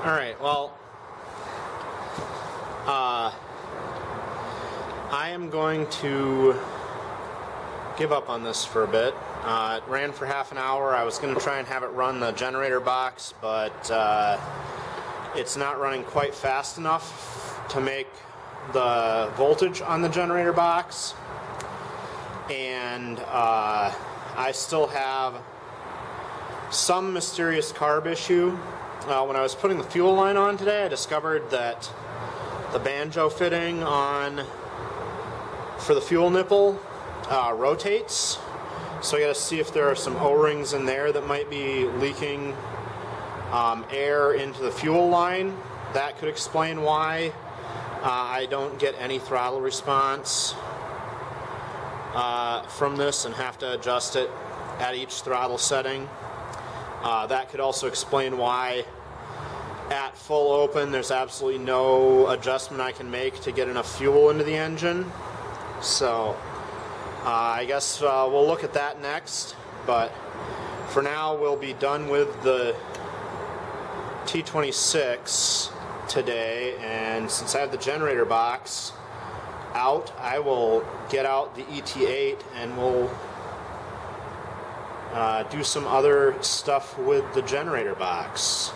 Alright, well, I am going to give up on this for a bit. It ran for half an hour. I was going to try and have it run the generator box, but it's not running quite fast enough to make the voltage on the generator box. And I still have some mysterious carb issue. When I was putting the fuel line on today, I discovered that the banjo fitting on for the fuel nipple rotates. So I got to see if there are some O-rings in there that might be leaking air into the fuel line. That could explain why I don't get any throttle response from this and have to adjust it at each throttle setting. That could also explain why at full open there's absolutely no adjustment I can make to get enough fuel into the engine. So I guess we'll look at that next, but for now we'll be done with the T26 today, and since I have the generator box out, I will get out the ET8 and we'll do some other stuff with the generator box.